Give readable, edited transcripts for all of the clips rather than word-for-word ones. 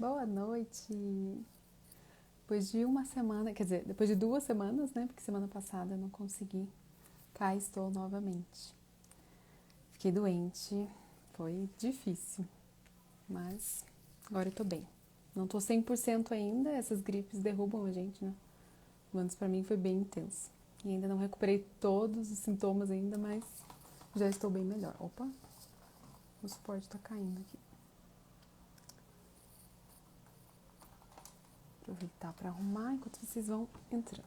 Boa noite! Depois de uma semana, quer dizer, depois de 2 semanas, né? Porque semana passada eu não consegui. Cá estou novamente. Fiquei doente, foi difícil, mas agora eu tô bem. Não tô 100% ainda, essas gripes derrubam a gente, né? O ano pra mim foi bem intenso. E ainda não recuperei todos os sintomas ainda, mas já estou bem melhor. Opa, o suporte tá caindo aqui. Aproveitar para arrumar enquanto vocês vão entrando.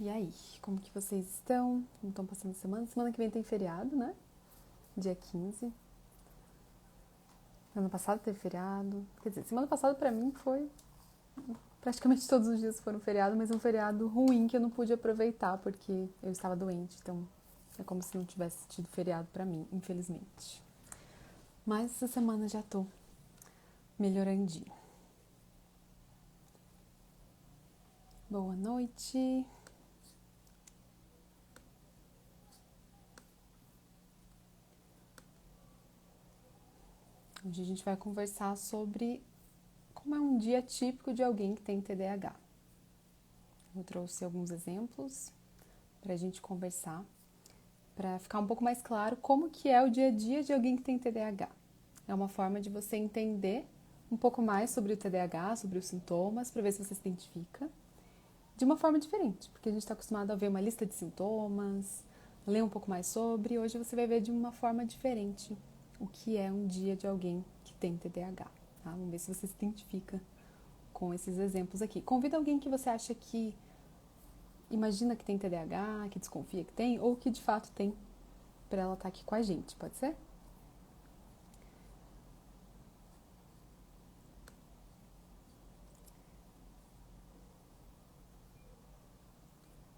E aí, como que vocês estão? Não estão passando semana? Semana que vem tem feriado, né? Dia 15. Ano passado teve feriado. Quer dizer, semana passada pra mim foi... Praticamente todos os dias foram feriado, mas um feriado ruim que eu não pude aproveitar porque eu estava doente. Então, é como se não tivesse tido feriado pra mim, infelizmente. Mas essa semana já tô melhorandinho. Boa noite. Hoje a gente vai conversar sobre como é um dia típico de alguém que tem TDAH. Eu trouxe alguns exemplos para a gente conversar, para ficar um pouco mais claro como que é o dia a dia de alguém que tem TDAH. É uma forma de você entender um pouco mais sobre o TDAH, sobre os sintomas, para ver se você se identifica de uma forma diferente, porque a gente está acostumado a ver uma lista de sintomas, ler um pouco mais sobre, hoje você vai ver de uma forma diferente o que é um dia de alguém que tem TDAH. Tá? Vamos ver se você se identifica com esses exemplos aqui. Convida alguém que você acha que imagina que tem TDAH, que desconfia que tem, ou que de fato tem, para ela estar aqui com a gente, pode ser?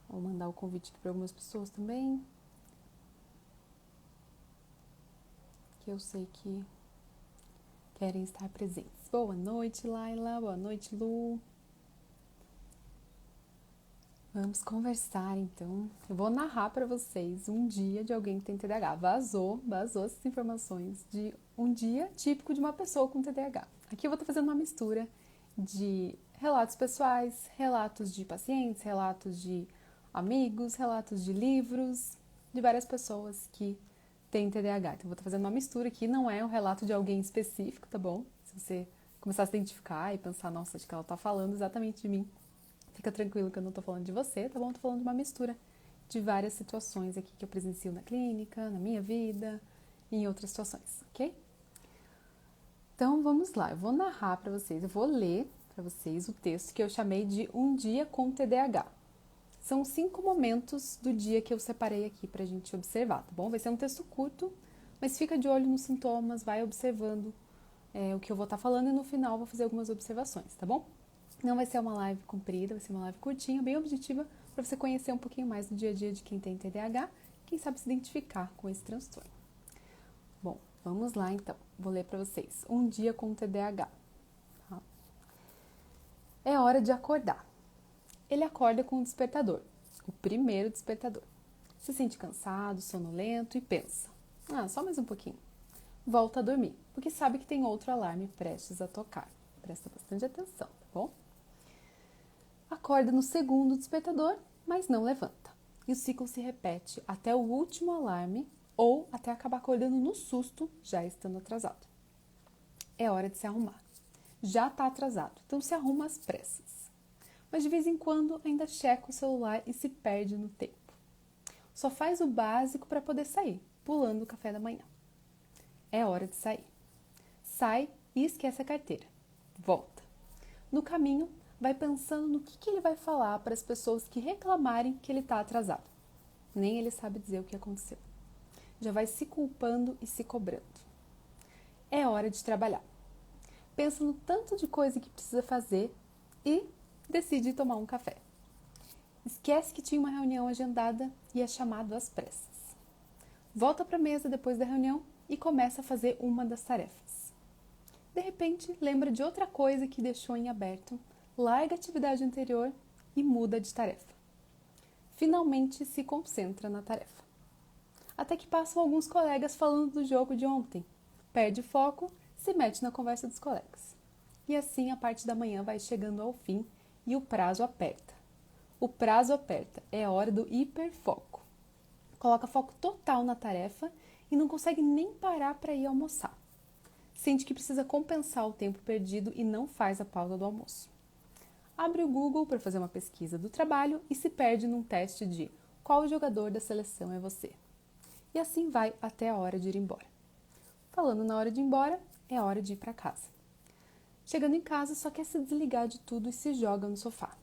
Vou mandar o convite aqui para algumas pessoas também, que eu sei que querem estar presentes. Boa noite, Laila. Boa noite, Lu. Vamos conversar, então. Eu vou narrar para vocês um dia de alguém que tem TDAH. Vazou essas informações de um dia típico de uma pessoa com TDAH. Aqui eu vou estar fazendo uma mistura de relatos pessoais, relatos de pacientes, relatos de amigos, relatos de livros, de várias pessoas que têm TDAH. Então eu vou estar fazendo uma mistura aqui, não é um relato de alguém específico, tá bom? Se você começar a se identificar e pensar, nossa, acho que ela está falando exatamente de mim, fica tranquilo que eu não tô falando de você, tá bom? Tô falando de uma mistura de várias situações aqui que eu presencio na clínica, na minha vida e em outras situações, ok? Então vamos lá, eu vou narrar para vocês, eu vou ler para vocês o texto que eu chamei de Um Dia com TDAH. São 5 momentos do dia que eu separei aqui pra gente observar, tá bom? Vai ser um texto curto, mas fica de olho nos sintomas, vai observando o que eu vou estar falando e no final vou fazer algumas observações, tá bom? Não vai ser uma live comprida, vai ser uma live curtinha, bem objetiva, para você conhecer um pouquinho mais do dia a dia de quem tem TDAH, quem sabe se identificar com esse transtorno. Bom, vamos lá então. Vou ler para vocês. Um dia com TDAH. Tá? É hora de acordar. Ele acorda com o despertador, o primeiro despertador. Se sente cansado, sonolento e pensa: só mais um pouquinho. Volta a dormir, porque sabe que tem outro alarme prestes a tocar. Presta bastante atenção, tá bom? Acorda no segundo despertador, mas não levanta. E o ciclo se repete até o último alarme ou até acabar acordando no susto, já estando atrasado. É hora de se arrumar. Já está atrasado, então se arruma às pressas. Mas de vez em quando ainda checa o celular e se perde no tempo. Só faz o básico para poder sair, pulando o café da manhã. É hora de sair. Sai e esquece a carteira. Volta. No caminho, vai pensando no que ele vai falar para as pessoas que reclamarem que ele está atrasado. Nem ele sabe dizer o que aconteceu. Já vai se culpando e se cobrando. É hora de trabalhar. Pensa no tanto de coisa que precisa fazer e decide tomar um café. Esquece que tinha uma reunião agendada e é chamado às pressas. Volta para a mesa depois da reunião e começa a fazer uma das tarefas. De repente, lembra de outra coisa que deixou em aberto, larga a atividade anterior e muda de tarefa. Finalmente se concentra na tarefa. Até que passam alguns colegas falando do jogo de ontem. perde foco, se mete na conversa dos colegas. E assim a parte da manhã vai chegando ao fim e o prazo aperta. O prazo aperta, é a hora do hiperfoco. Coloca foco total na tarefa e não consegue nem parar para ir almoçar. Sente que precisa compensar o tempo perdido e não faz a pausa do almoço. Abre o Google para fazer uma pesquisa do trabalho e se perde num teste de qual jogador da seleção é você. E assim vai até a hora de ir embora. Falando na hora de ir embora, é hora de ir para casa. Chegando em casa, só quer se desligar de tudo e se joga no sofá.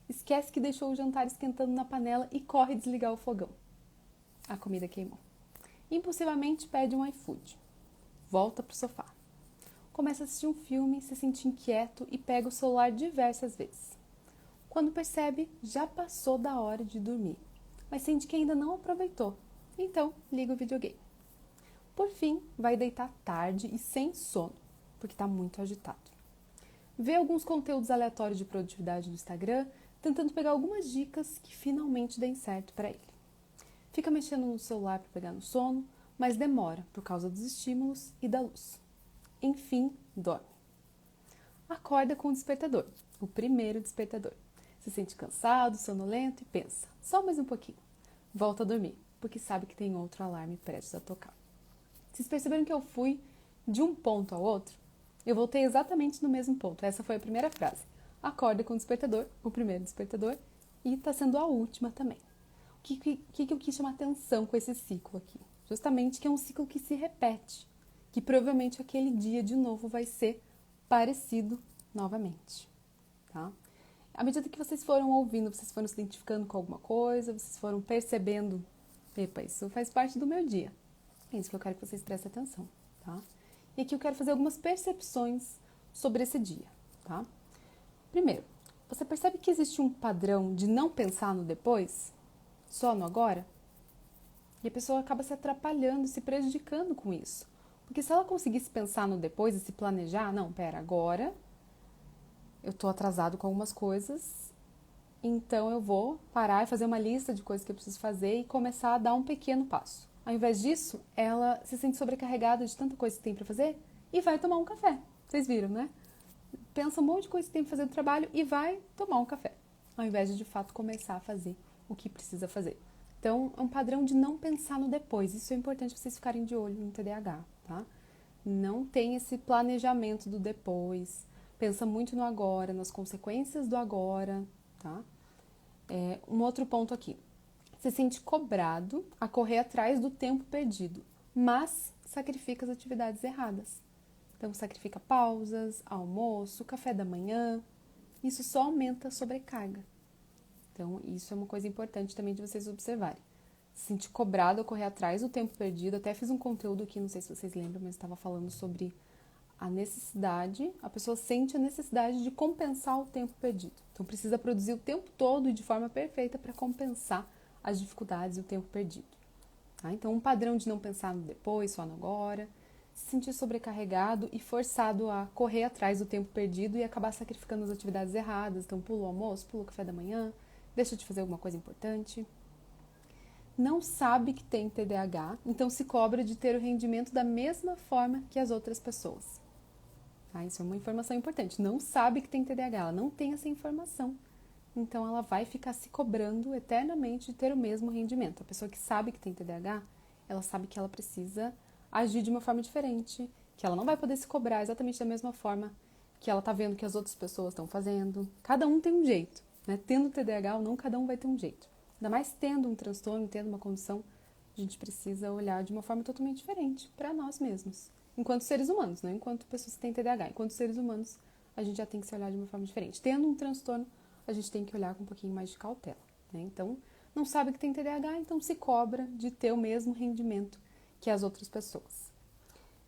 Esquece que deixou o jantar esquentando na panela e corre desligar o fogão. A comida queimou. Impulsivamente pede um iFood. Volta pro sofá. Começa a assistir um filme, se sente inquieto e pega o celular diversas vezes. Quando percebe, já passou da hora de dormir, mas sente que ainda não aproveitou. Então, liga o videogame. Por fim, vai deitar tarde e sem sono, porque está muito agitado. Vê alguns conteúdos aleatórios de produtividade no Instagram, tentando pegar algumas dicas que finalmente deem certo para ele. Fica mexendo no celular para pegar no sono, mas demora por causa dos estímulos e da luz. Enfim, dorme. Acorda com o despertador, o primeiro despertador. Se sente cansado, sonolento e pensa, só mais um pouquinho. Volta a dormir, porque sabe que tem outro alarme prestes a tocar. Vocês perceberam que eu fui de um ponto ao outro? Eu voltei exatamente no mesmo ponto. Essa foi a primeira frase. Acorda com o despertador, o primeiro despertador, e está sendo a última também. O que eu quis chamar atenção com esse ciclo aqui? Justamente que é um ciclo que se repete, que provavelmente aquele dia de novo vai ser parecido novamente, tá? À medida que vocês foram ouvindo, vocês foram se identificando com alguma coisa, vocês foram percebendo, epa, isso faz parte do meu dia. É isso que eu quero que vocês prestem atenção, tá? E aqui eu quero fazer algumas percepções sobre esse dia, tá? Primeiro, você percebe que existe um padrão de não pensar no depois, só no agora? E a pessoa acaba se atrapalhando, se prejudicando com isso. Porque se ela conseguisse pensar no depois e se planejar, não, pera, agora eu tô atrasado com algumas coisas, então eu vou parar e fazer uma lista de coisas que eu preciso fazer e começar a dar um pequeno passo. Ao invés disso, ela se sente sobrecarregada de tanta coisa que tem para fazer e vai tomar um café. Vocês viram, né? Pensa um monte de coisa que tem para fazer no trabalho e vai tomar um café, ao invés de fato começar a fazer o que precisa fazer. Então, é um padrão de não pensar no depois. Isso é importante vocês ficarem de olho no TDAH, tá? Não tem esse planejamento do depois. Pensa muito no agora, nas consequências do agora, tá? Um outro ponto aqui. Se sente cobrado a correr atrás do tempo perdido, mas sacrifica as atividades erradas. Então, sacrifica pausas, almoço, café da manhã. Isso só aumenta a sobrecarga. Então, isso é uma coisa importante também de vocês observarem. Se sentir cobrado a correr atrás do tempo perdido. Até fiz um conteúdo aqui, não sei se vocês lembram, mas estava falando sobre a necessidade, a pessoa sente a necessidade de compensar o tempo perdido. Então, precisa produzir o tempo todo e de forma perfeita para compensar as dificuldades e o tempo perdido. Tá? Então, um padrão de não pensar no depois, só no agora, se sentir sobrecarregado e forçado a correr atrás do tempo perdido e acabar sacrificando as atividades erradas. Então, pula o almoço, pula o café da manhã, deixa de fazer alguma coisa importante. Não sabe que tem TDAH, então se cobra de ter o rendimento da mesma forma que as outras pessoas. Tá? Isso é uma informação importante. Não sabe que tem TDAH, ela não tem essa informação. Então, ela vai ficar se cobrando eternamente de ter o mesmo rendimento. A pessoa que sabe que tem TDAH, ela sabe que ela precisa agir de uma forma diferente, que ela não vai poder se cobrar exatamente da mesma forma que ela está vendo que as outras pessoas estão fazendo. Cada um tem um jeito, né? Tendo TDAH ou não, cada um vai ter um jeito. Ainda mais tendo um transtorno, tendo uma condição, a gente precisa olhar de uma forma totalmente diferente para nós mesmos. Enquanto seres humanos, não enquanto pessoas que têm TDAH. Enquanto seres humanos, a gente já tem que se olhar de uma forma diferente. Tendo um transtorno, a gente tem que olhar com um pouquinho mais de cautela, né? Então, não sabe que tem TDAH, então se cobra de ter o mesmo rendimento que as outras pessoas.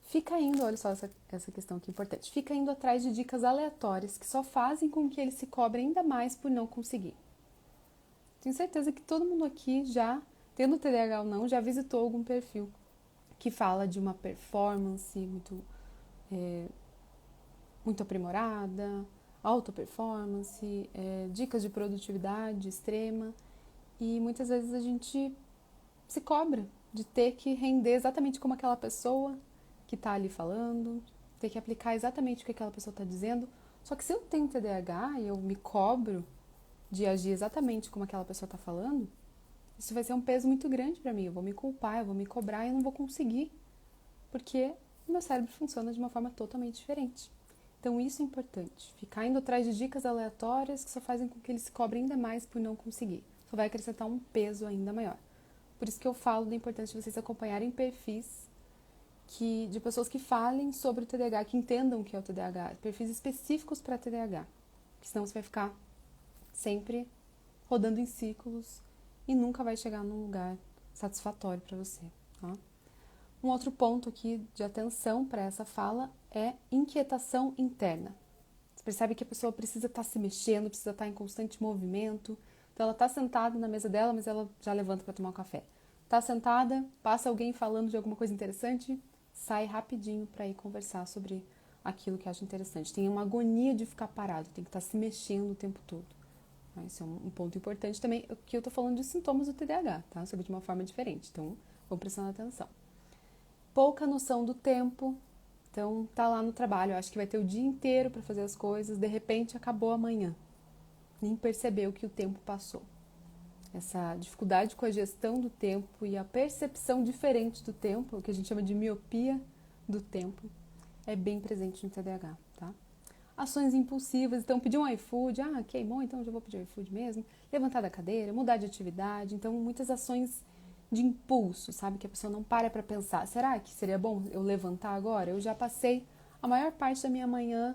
Fica indo, olha só essa questão que é importante, fica indo atrás de dicas aleatórias que só fazem com que ele se cobre ainda mais por não conseguir. Tenho certeza que todo mundo aqui já, tendo TDAH ou não, já visitou algum perfil que fala de uma performance muito aprimorada, alta performance, dicas de produtividade extrema, e muitas vezes a gente se cobra de ter que render exatamente como aquela pessoa que que está ali falando, ter que aplicar exatamente o que aquela pessoa está dizendo. Só que se eu tenho TDAH e eu me cobro de agir exatamente como aquela pessoa está falando, isso vai ser um peso muito grande para mim. Eu vou me culpar, eu vou me cobrar e eu não vou conseguir, porque o meu cérebro funciona de uma forma totalmente diferente. Então isso é importante. Ficar indo atrás de dicas aleatórias que só fazem com que ele se cobre ainda mais por não conseguir. Só vai acrescentar um peso ainda maior. Por isso que eu falo da importância de vocês acompanharem perfis de pessoas que falem sobre o TDAH, que entendam o que é o TDAH, perfis específicos para TDAH. Porque senão você vai ficar sempre rodando em círculos e nunca vai chegar num lugar satisfatório para você. Tá? Um outro ponto aqui de atenção para essa fala é inquietação interna. Você percebe que a pessoa precisa estar se mexendo, precisa estar em constante movimento. Então ela está sentada na mesa dela, mas ela já levanta para tomar um café. Está sentada, passa alguém falando de alguma coisa interessante, sai rapidinho para ir conversar sobre aquilo que acha interessante. Tem uma agonia de ficar parado, tem que estar se mexendo o tempo todo. Isso é um ponto importante também, que eu estou falando de sintomas do TDAH, tá? Só que de uma forma diferente, então vamos prestando atenção. Pouca noção do tempo, então tá lá no trabalho, acho que vai ter o dia inteiro para fazer as coisas, de repente acabou amanhã, nem percebeu que o tempo passou. Essa dificuldade com a gestão do tempo e a percepção diferente do tempo, o que a gente chama de miopia do tempo, é bem presente no TDAH, tá? Ações impulsivas, então pedir um iFood, ok, bom, então já vou pedir um iFood mesmo, levantar da cadeira, mudar de atividade, então muitas ações de impulso, sabe, que a pessoa não para pensar, será que seria bom eu levantar agora? Eu já passei a maior parte da minha manhã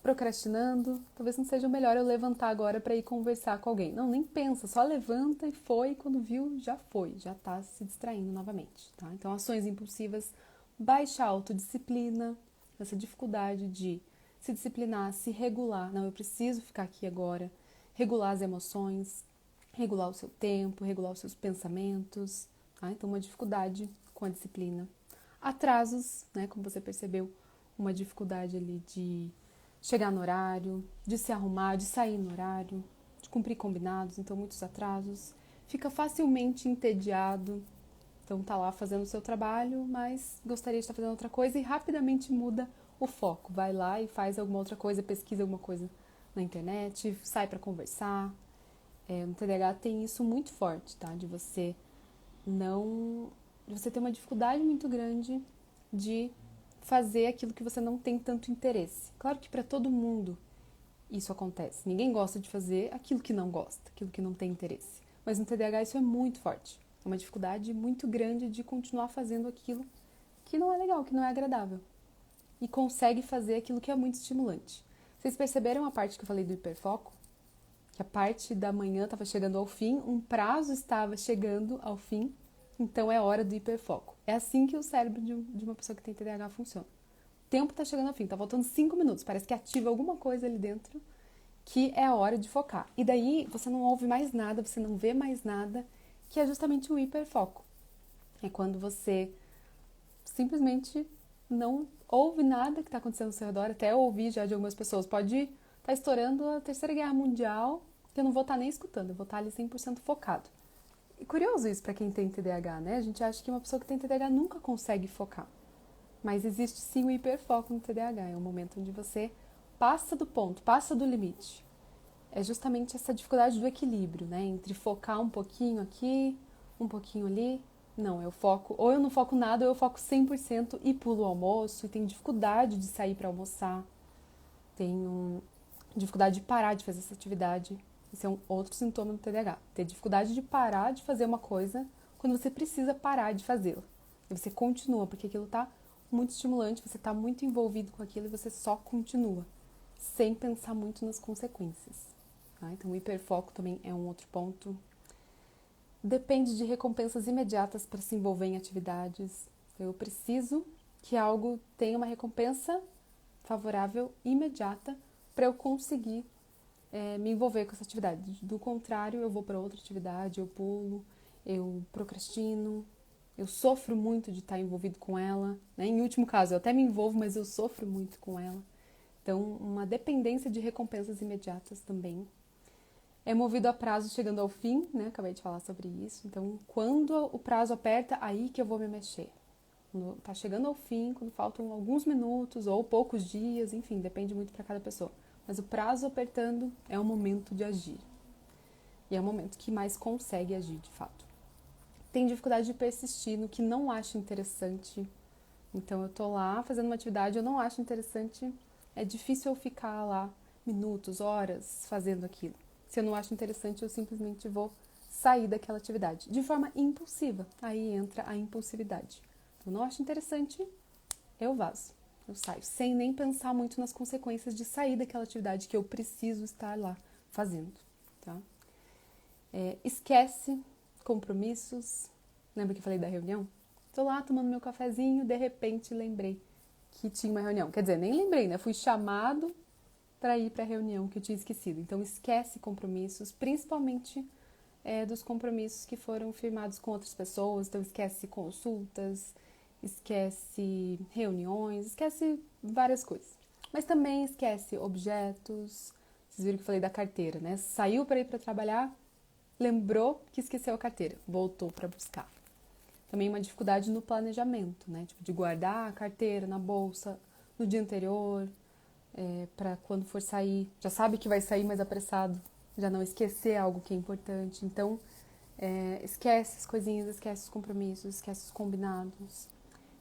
procrastinando, talvez não seja o melhor eu levantar agora para ir conversar com alguém. Não, nem pensa, só levanta e foi, quando viu, já foi, já tá se distraindo novamente, tá? Então, ações impulsivas, baixa autodisciplina, essa dificuldade de se disciplinar, se regular. Não, eu preciso ficar aqui agora, regular as emoções, regular o seu tempo, regular os seus pensamentos, tá? Então, uma dificuldade com a disciplina. Atrasos, né, como você percebeu, uma dificuldade ali de chegar no horário, de se arrumar, de sair no horário, de cumprir combinados, então muitos atrasos. Fica facilmente entediado, então tá lá fazendo o seu trabalho, mas gostaria de estar fazendo outra coisa e rapidamente muda o foco. Vai lá e faz alguma outra coisa, pesquisa alguma coisa na internet, sai para conversar. No TDAH tem isso muito forte, tá? De você ter uma dificuldade muito grande de fazer aquilo que você não tem tanto interesse. Claro que para todo mundo isso acontece. Ninguém gosta de fazer aquilo que não gosta, aquilo que não tem interesse. Mas no TDAH isso é muito forte. É uma dificuldade muito grande de continuar fazendo aquilo que não é legal, que não é agradável. E consegue fazer aquilo que é muito estimulante. Vocês perceberam a parte que eu falei do hiperfoco? Que a parte da manhã estava chegando ao fim, um prazo estava chegando ao fim, então é hora do hiperfoco. É assim que o cérebro de uma pessoa que tem TDAH funciona. O tempo está chegando ao fim, está faltando 5 minutos, parece que ativa alguma coisa ali dentro que é a hora de focar. E daí você não ouve mais nada, você não vê mais nada, que é justamente o hiperfoco. É quando você simplesmente não ouve nada que está acontecendo ao seu redor, até eu ouvi já de algumas pessoas, pode estar estourando a Terceira Guerra Mundial, que eu não vou estar nem escutando, eu vou estar ali 100% focado. E curioso isso para quem tem TDAH, né? A gente acha que uma pessoa que tem TDAH nunca consegue focar. Mas existe sim o hiperfoco no TDAH, é o momento onde você passa do ponto, passa do limite. É justamente essa dificuldade do equilíbrio, né? Entre focar um pouquinho aqui, um pouquinho ali. Não, eu foco, ou eu não foco nada, ou eu foco 100% e pulo o almoço, e tenho dificuldade de sair para almoçar, tenho dificuldade de parar de fazer essa atividade. Esse é um outro sintoma do TDAH. Ter dificuldade de parar de fazer uma coisa quando você precisa parar de fazê-la. E você continua, porque aquilo está muito estimulante, você está muito envolvido com aquilo e você só continua, sem pensar muito nas consequências. Tá? Então, o hiperfoco também é um outro ponto. Depende de recompensas imediatas para se envolver em atividades. Eu preciso que algo tenha uma recompensa favorável imediata para eu conseguir me envolver com essa atividade. Do contrário, eu vou para outra atividade, eu pulo, eu procrastino, eu sofro muito de estar envolvido com ela, né? Em último caso, eu até me envolvo, mas eu sofro muito com ela. Então, uma dependência de recompensas imediatas também. É movido a prazo chegando ao fim, né? Acabei de falar sobre isso. Então, quando o prazo aperta, aí que eu vou me mexer. Quando tá chegando ao fim, quando faltam alguns minutos ou poucos dias, enfim, depende muito para cada pessoa. Mas o prazo apertando é o momento de agir. E é o momento que mais consegue agir, de fato. Tem dificuldade de persistir no que não acha interessante. Então, eu tô lá fazendo uma atividade, eu não acho interessante, é difícil eu ficar lá minutos, horas fazendo aquilo. Se eu não acho interessante, eu simplesmente vou sair daquela atividade de forma impulsiva. Aí entra a impulsividade. Eu não acho interessante, eu vazo, eu saio, sem nem pensar muito nas consequências de sair daquela atividade que eu preciso estar lá fazendo, tá? Esquece compromissos. Lembra que eu falei da reunião? Tô lá tomando meu cafezinho, de repente lembrei que tinha uma reunião. Quer dizer, nem lembrei, né? Fui chamado para ir para a reunião que eu tinha esquecido. Então, esquece compromissos, principalmente dos compromissos que foram firmados com outras pessoas. Então, esquece consultas, esquece reuniões, esquece várias coisas. Mas também esquece objetos. Vocês viram que eu falei da carteira, né? Saiu para ir para trabalhar, lembrou que esqueceu a carteira, voltou para buscar. Também uma dificuldade no planejamento, né? Tipo, de guardar a carteira na bolsa no dia anterior, para quando for sair, já sabe que vai sair mais apressado, já não esquecer algo que é importante. Então, esquece as coisinhas, esquece os compromissos, esquece os combinados.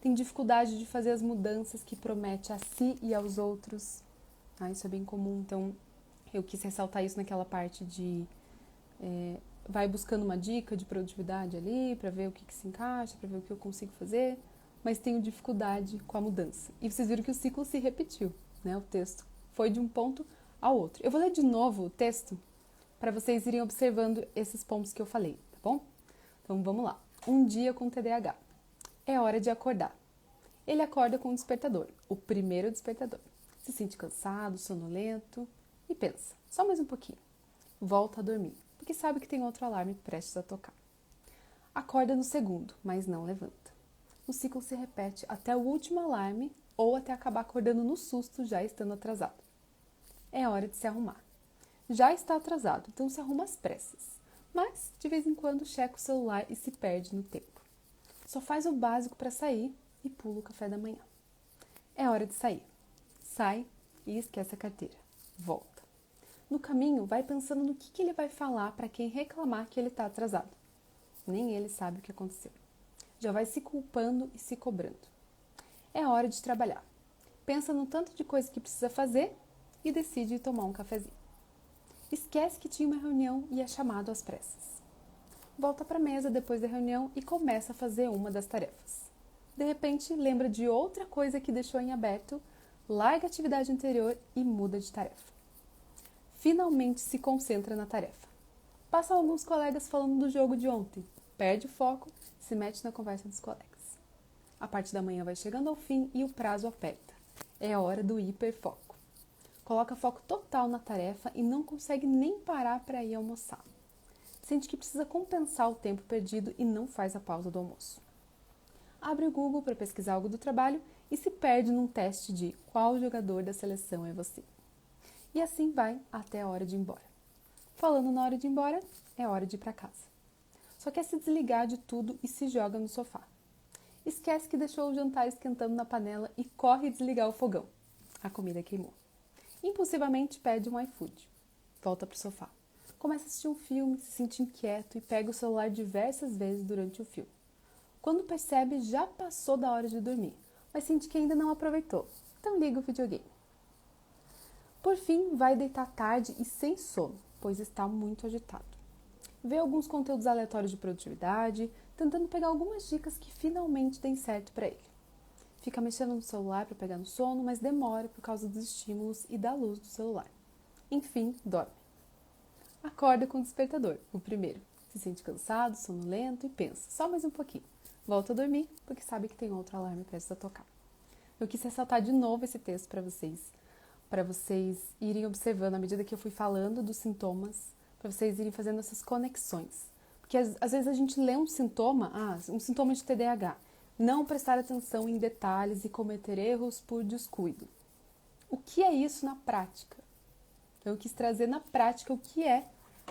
Tem dificuldade de fazer as mudanças que promete a si e aos outros. Isso é bem comum. Então, eu quis ressaltar isso naquela parte de vai buscando uma dica de produtividade ali para ver o que se encaixa, para ver o que eu consigo fazer, mas tenho dificuldade com a mudança. E vocês viram que o ciclo se repetiu, né? O texto foi de um ponto ao outro. Eu vou ler de novo o texto para vocês irem observando esses pontos que eu falei, tá bom? Então vamos lá. Um dia com TDAH. É hora de acordar. Ele acorda com o despertador, o primeiro despertador. Se sente cansado, sonolento e pensa, só mais um pouquinho. Volta a dormir, porque sabe que tem outro alarme prestes a tocar. Acorda no segundo, mas não levanta. O ciclo se repete até o último alarme ou até acabar acordando no susto, já estando atrasado. É hora de se arrumar. Já está atrasado, então se arruma às pressas. Mas, de vez em quando, checa o celular e se perde no tempo. Só faz o básico para sair e pula o café da manhã. É hora de sair. Sai e esquece a carteira. Volta. No caminho, vai pensando no que ele vai falar para quem reclamar que ele está atrasado. Nem ele sabe o que aconteceu. Já vai se culpando e se cobrando. É hora de trabalhar. Pensa no tanto de coisa que precisa fazer e decide ir tomar um cafezinho. Esquece que tinha uma reunião e é chamado às pressas. Volta para a mesa depois da reunião e começa a fazer uma das tarefas. De repente, lembra de outra coisa que deixou em aberto, larga a atividade anterior e muda de tarefa. Finalmente se concentra na tarefa. Passa alguns colegas falando do jogo de ontem, perde o foco, se mete na conversa dos colegas. A parte da manhã vai chegando ao fim e o prazo aperta. É a hora do hiperfoco. Coloca foco total na tarefa e não consegue nem parar para ir almoçar. Sente que precisa compensar o tempo perdido e não faz a pausa do almoço. Abre o Google para pesquisar algo do trabalho e se perde num teste de qual jogador da seleção é você. E assim vai até a hora de ir embora. Falando na hora de ir embora, é hora de ir para casa. Só quer se desligar de tudo e se joga no sofá. Esquece que deixou o jantar esquentando na panela e corre desligar o fogão. A comida queimou. Impulsivamente pede um iFood. Volta para o sofá. Começa a assistir um filme, se sente inquieto e pega o celular diversas vezes durante o filme. Quando percebe, já passou da hora de dormir, mas sente que ainda não aproveitou. Então liga o videogame. Por fim, vai deitar tarde e sem sono, pois está muito agitado. Vê alguns conteúdos aleatórios de produtividade, tentando pegar algumas dicas que finalmente deem certo para ele. Fica mexendo no celular para pegar no sono, mas demora por causa dos estímulos e da luz do celular. Enfim, dorme. Acorda com o despertador, o primeiro. Se sente cansado, sonolento e pensa, só mais um pouquinho. Volta a dormir, porque sabe que tem outro alarme prestes a tocar. Eu quis ressaltar de novo esse texto para vocês irem observando à medida que eu fui falando dos sintomas, para vocês irem fazendo essas conexões. Porque às vezes a gente lê um sintoma de TDAH, não prestar atenção em detalhes e cometer erros por descuido. O que é isso na prática? Então, eu quis trazer na prática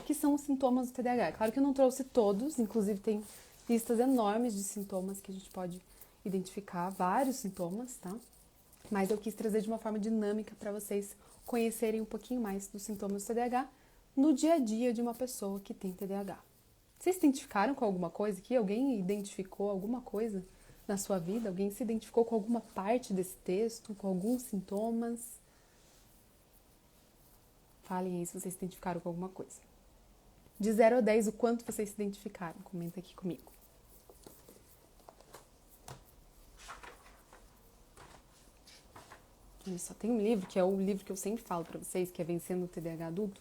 que são os sintomas do TDAH. Claro que eu não trouxe todos, inclusive tem listas enormes de sintomas que a gente pode identificar vários sintomas, tá? Mas eu quis trazer de uma forma dinâmica para vocês conhecerem um pouquinho mais dos sintomas do TDAH no dia a dia de uma pessoa que tem TDAH. Vocês se identificaram com alguma coisa aqui? Alguém identificou alguma coisa na sua vida? Alguém se identificou com alguma parte desse texto, com alguns sintomas? Falem aí se vocês se identificaram com alguma coisa. De 0 a 10, o quanto vocês se identificaram? Comenta aqui comigo. Olha só, tem um livro, que é o livro que eu sempre falo pra vocês, que é Vencendo o TDAH Adulto.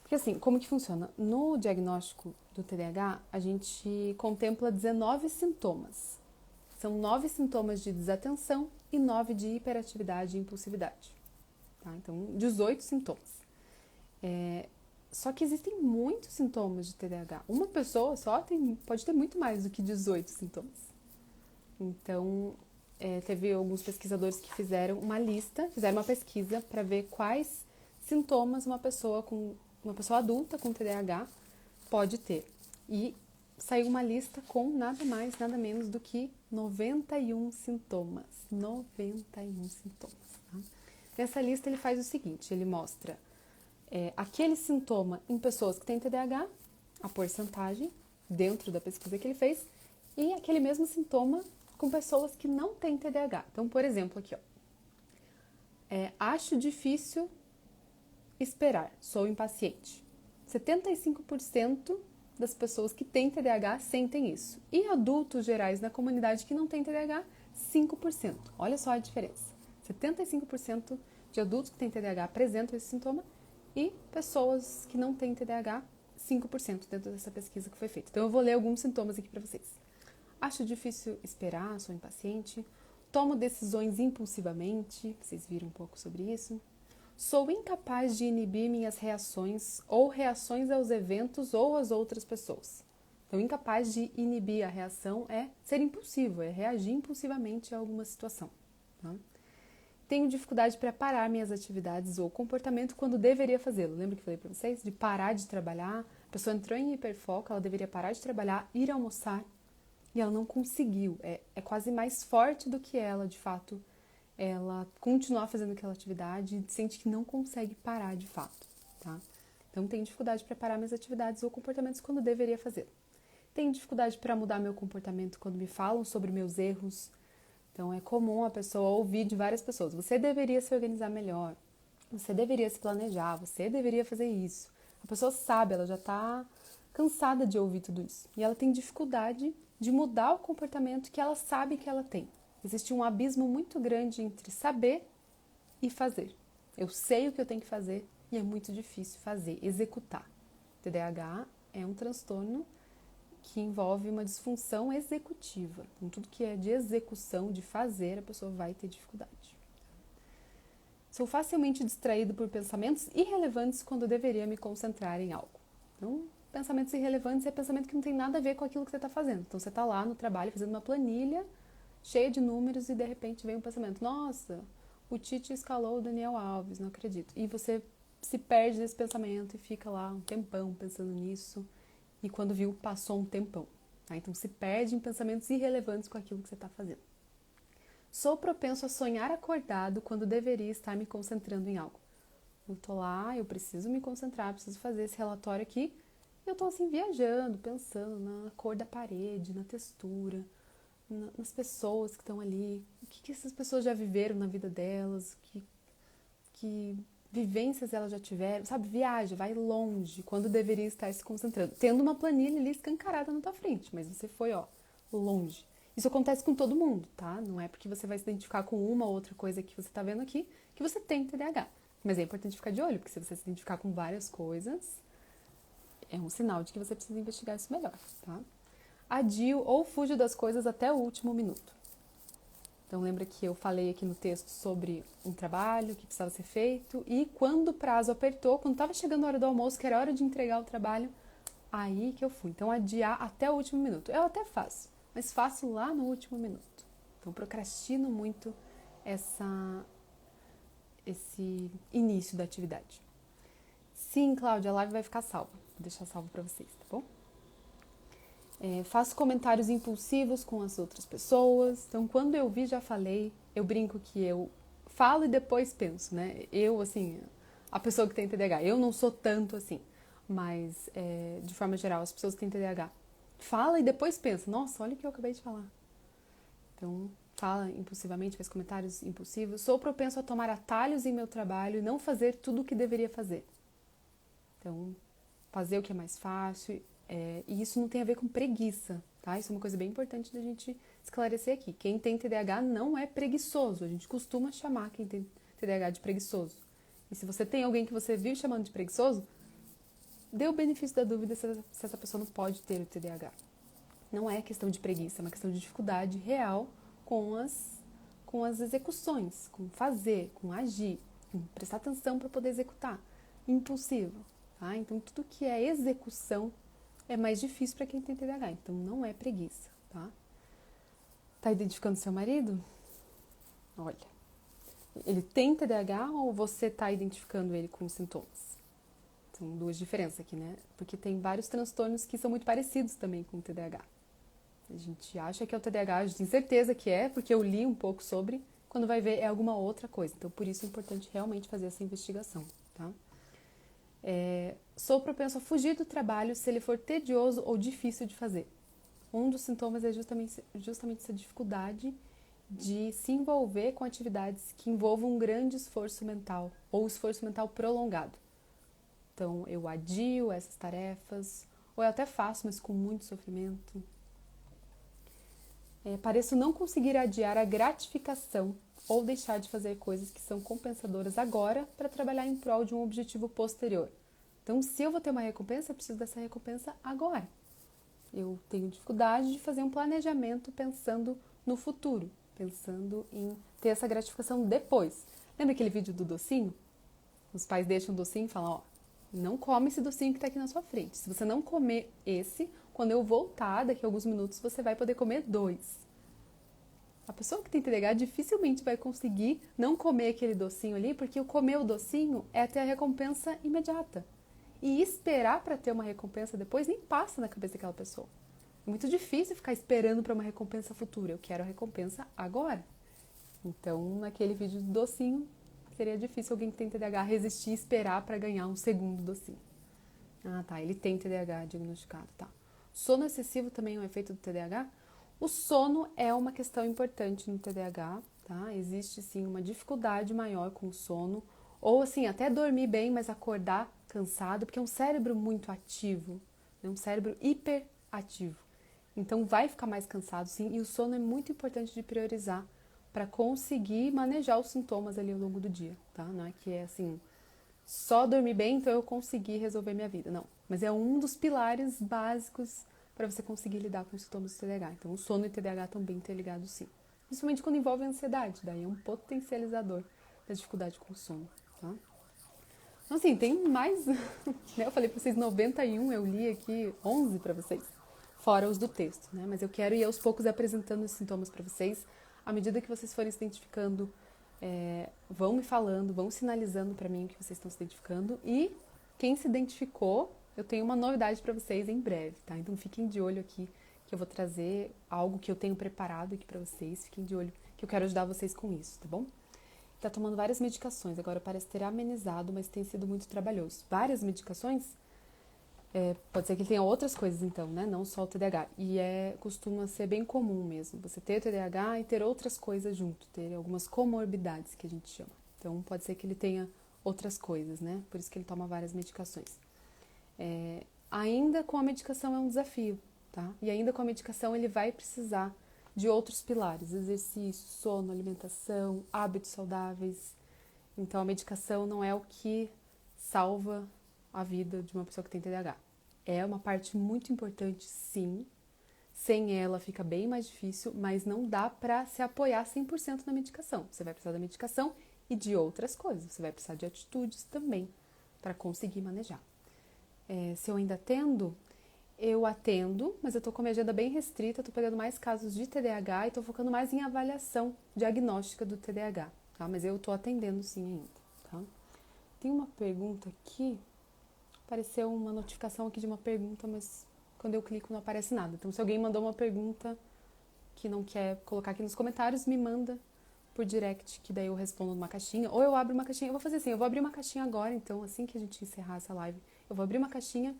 Porque assim, como que funciona? No diagnóstico do TDAH, a gente contempla 19 sintomas. São 9 sintomas de desatenção e 9 de hiperatividade e impulsividade. Tá? Então, 18 sintomas. Só que existem muitos sintomas de TDAH. Uma pessoa só pode ter muito mais do que 18 sintomas. Então, teve alguns pesquisadores que fizeram uma pesquisa para ver quais sintomas uma pessoa adulta com TDAH pode ter. E saiu uma lista com nada mais, nada menos do que 91 sintomas. 91 sintomas. Tá? Nessa lista ele faz o seguinte, ele mostra aquele sintoma em pessoas que têm TDAH, a porcentagem dentro da pesquisa que ele fez, e aquele mesmo sintoma com pessoas que não têm TDAH. Então, por exemplo, aqui, ó, acho difícil esperar, sou impaciente. 75% das pessoas que têm TDAH sentem isso. E adultos gerais na comunidade que não têm TDAH, 5%. Olha só a diferença. 75% de adultos que têm TDAH apresentam esse sintoma e pessoas que não têm TDAH, 5% dentro dessa pesquisa que foi feita. Então eu vou ler alguns sintomas aqui para vocês. Acho difícil esperar, sou impaciente. Tomo decisões impulsivamente, vocês viram um pouco sobre isso. Sou incapaz de inibir minhas reações ou reações aos eventos ou às outras pessoas. Então, incapaz de inibir a reação é ser impulsivo, é reagir impulsivamente a alguma situação. Tá? Tenho dificuldade para parar minhas atividades ou comportamento quando deveria fazê-lo. Lembra que eu falei para vocês? De parar de trabalhar. A pessoa entrou em hiperfoco, ela deveria parar de trabalhar, ir almoçar e ela não conseguiu. É quase mais forte do que ela, de fato, ela continuar fazendo aquela atividade e sente que não consegue parar de fato, tá? Então, tenho dificuldade para parar minhas atividades ou comportamentos quando deveria fazer. Tenho dificuldade para mudar meu comportamento quando me falam sobre meus erros. Então, é comum a pessoa ouvir de várias pessoas: você deveria se organizar melhor, você deveria se planejar, você deveria fazer isso. A pessoa sabe, ela já está cansada de ouvir tudo isso. E ela tem dificuldade de mudar o comportamento que ela sabe que ela tem. Existe um abismo muito grande entre saber e fazer. Eu sei o que eu tenho que fazer e é muito difícil fazer, executar. TDAH é um transtorno que envolve uma disfunção executiva. Então, tudo que é de execução, de fazer, a pessoa vai ter dificuldade. Sou facilmente distraído por pensamentos irrelevantes quando deveria me concentrar em algo. Então, pensamentos irrelevantes é pensamento que não tem nada a ver com aquilo que você está fazendo. Então, você está lá no trabalho fazendo uma planilha cheia de números e de repente vem um pensamento: nossa, o Tite escalou o Daniel Alves, não acredito. E você se perde nesse pensamento e fica lá um tempão pensando nisso. E quando viu, passou um tempão. Tá? Então, se perde em pensamentos irrelevantes com aquilo que você está fazendo. Sou propenso a sonhar acordado quando deveria estar me concentrando em algo. Eu tô lá, eu preciso me concentrar, preciso fazer esse relatório aqui. E eu tô assim, viajando, pensando na cor da parede, na textura, nas pessoas que estão ali. O que essas pessoas já viveram na vida delas, que vivências elas já tiveram, sabe? Viaja, vai longe, quando deveria estar se concentrando. Tendo uma planilha ali escancarada na tua frente, mas você foi, longe. Isso acontece com todo mundo, tá? Não é porque você vai se identificar com uma ou outra coisa que você tá vendo aqui que você tem TDAH. Mas é importante ficar de olho, porque se você se identificar com várias coisas, é um sinal de que você precisa investigar isso melhor, tá? Adio ou fujo das coisas até o último minuto. Então, lembra que eu falei aqui no texto sobre um trabalho que precisava ser feito e quando o prazo apertou, quando estava chegando a hora do almoço, que era hora de entregar o trabalho, aí que eu fui. Então, adiar até o último minuto. Eu até faço, mas faço lá no último minuto. Então, procrastino muito esse início da atividade. Sim, Cláudia, a live vai ficar salva. Vou deixar salvo para vocês, tá bom? Faço comentários impulsivos com as outras pessoas. Então, quando eu vi, já falei. Eu brinco que eu falo e depois penso, né? Eu, assim, a pessoa que tem TDAH, eu não sou tanto assim. Mas, de forma geral, as pessoas que têm TDAH fala e depois pensa. Nossa, olha o que eu acabei de falar. Então, fala impulsivamente, faz comentários impulsivos. Sou propenso a tomar atalhos em meu trabalho e não fazer tudo o que deveria fazer. Então, fazer o que é mais fácil. E isso não tem a ver com preguiça, tá? Isso é uma coisa bem importante da gente esclarecer aqui. Quem tem TDAH não é preguiçoso. A gente costuma chamar quem tem TDAH de preguiçoso. E se você tem alguém que você vive chamando de preguiçoso, dê o benefício da dúvida se essa pessoa não pode ter o TDAH. Não é questão de preguiça, é uma questão de dificuldade real com as execuções, com fazer, com agir, com prestar atenção para poder executar. Impulsivo, tá? Então, tudo que é execução é mais difícil para quem tem TDAH. Então, não é preguiça, tá? Tá identificando seu marido? Olha, ele tem TDAH ou você tá identificando ele com sintomas? São duas diferenças aqui, né? Porque tem vários transtornos que são muito parecidos também com o TDAH. A gente acha que é o TDAH, a gente tem certeza que é, porque eu li um pouco sobre, quando vai ver é alguma outra coisa. Então, por isso é importante realmente fazer essa investigação, tá? Sou propenso a fugir do trabalho se ele for tedioso ou difícil de fazer. Um dos sintomas é justamente essa dificuldade de se envolver com atividades que envolvam um grande esforço mental ou esforço mental prolongado. Então, eu adio essas tarefas, ou eu até faço, mas com muito sofrimento. Pareço não conseguir adiar a gratificação ou deixar de fazer coisas que são compensadoras agora para trabalhar em prol de um objetivo posterior. Então, se eu vou ter uma recompensa, eu preciso dessa recompensa agora. Eu tenho dificuldade de fazer um planejamento pensando no futuro, pensando em ter essa gratificação depois. Lembra aquele vídeo do docinho? Os pais deixam o docinho e falam, ó, não come esse docinho que está aqui na sua frente. Se você não comer esse, quando eu voltar, daqui a alguns minutos, você vai poder comer 2. A pessoa que tem TDAH dificilmente vai conseguir não comer aquele docinho ali, porque o comer o docinho é ter a recompensa imediata. E esperar para ter uma recompensa depois nem passa na cabeça daquela pessoa. É muito difícil ficar esperando para uma recompensa futura. Eu quero a recompensa agora. Então, naquele vídeo do docinho, seria difícil alguém que tem TDAH resistir e esperar para ganhar um segundo docinho. Ah, tá, ele tem TDAH diagnosticado, tá. Sono excessivo também é um efeito do TDAH? O sono é uma questão importante no TDAH, tá? Existe, sim, uma dificuldade maior com o sono. Ou, assim, até dormir bem, mas acordar cansado, porque é um cérebro muito ativo, é um cérebro hiperativo. Então, vai ficar mais cansado, sim, e o sono é muito importante de priorizar para conseguir manejar os sintomas ali ao longo do dia, tá? Não é que é, assim, só dormir bem, então eu consegui resolver minha vida, não. Mas é um dos pilares básicos para você conseguir lidar com os sintomas do TDAH. Então, o sono e o TDAH estão bem interligados, sim. Principalmente quando envolve a ansiedade, daí é um potencializador da dificuldade com o sono, tá? Então, assim, tem mais, né? Eu falei para vocês 91, eu li aqui 11 para vocês, fora os do texto, né? Mas eu quero ir aos poucos apresentando os sintomas para vocês. À medida que vocês forem se identificando, vão me falando, vão sinalizando para mim o que vocês estão se identificando. E quem se identificou, eu tenho uma novidade para vocês em breve, tá? Então fiquem de olho aqui, que eu vou trazer algo que eu tenho preparado aqui para vocês. Fiquem de olho, que eu quero ajudar vocês com isso, tá bom? Tá tomando várias medicações, agora parece ter amenizado, mas tem sido muito trabalhoso. Várias medicações? Pode ser que ele tenha outras coisas então, né? Não só o TDAH. E costuma ser bem comum mesmo, você ter o TDAH e ter outras coisas junto, ter algumas comorbidades que a gente chama. Então pode ser que ele tenha outras coisas, né? Por isso que ele toma várias medicações. Ainda com a medicação é um desafio, tá? E ainda com a medicação ele vai precisar de outros pilares, exercício, sono, alimentação, hábitos saudáveis. Então a medicação não é o que salva a vida de uma pessoa que tem TDAH. É uma parte muito importante, sim. Sem ela fica bem mais difícil, mas não dá para se apoiar 100% na medicação. Você vai precisar da medicação e de outras coisas. Você vai precisar de atitudes também para conseguir manejar. Se eu ainda atendo, eu atendo, mas eu tô com a minha agenda bem restrita, tô pegando mais casos de TDAH e tô focando mais em avaliação diagnóstica do TDAH, tá? Mas eu tô atendendo sim ainda, tá? Tem uma pergunta aqui, apareceu uma notificação aqui de uma pergunta, mas quando eu clico não aparece nada. Então, se alguém mandou uma pergunta que não quer colocar aqui nos comentários, me manda por direct, que daí eu respondo numa caixinha, ou eu abro uma caixinha. Eu vou fazer assim, eu vou abrir uma caixinha agora, então, assim que a gente encerrar essa live, eu vou abrir uma caixinha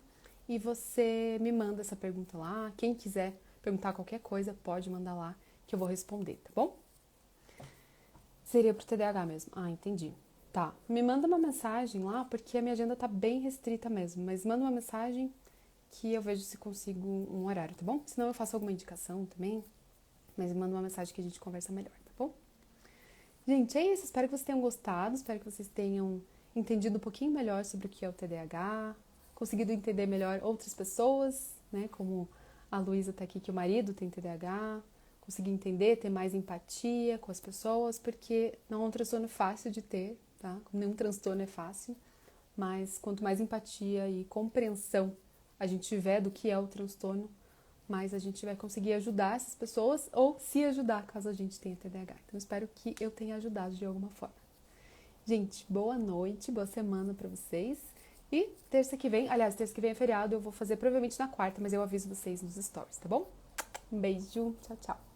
e você me manda essa pergunta lá. Quem quiser perguntar qualquer coisa, pode mandar lá, que eu vou responder, tá bom? Seria pro TDAH mesmo. Ah, entendi. Tá, me manda uma mensagem lá, porque a minha agenda tá bem restrita mesmo, mas manda uma mensagem que eu vejo se consigo um horário, tá bom? Senão eu faço alguma indicação também, mas manda uma mensagem que a gente conversa melhor, tá bom? Gente, é isso. Espero que vocês tenham gostado, espero que vocês tenham entendido um pouquinho melhor sobre o que é o TDAH, conseguido entender melhor outras pessoas, né? Como a Luísa tá aqui, que o marido tem TDAH, conseguir entender, ter mais empatia com as pessoas, porque não é um transtorno fácil de ter, tá? Nenhum transtorno é fácil, mas quanto mais empatia e compreensão a gente tiver do que é o transtorno, mais a gente vai conseguir ajudar essas pessoas ou se ajudar caso a gente tenha TDAH. Então, espero que eu tenha ajudado de alguma forma. Gente, boa noite, boa semana pra vocês. E terça que vem é feriado, eu vou fazer provavelmente na quarta, mas eu aviso vocês nos stories, tá bom? Um beijo, tchau, tchau.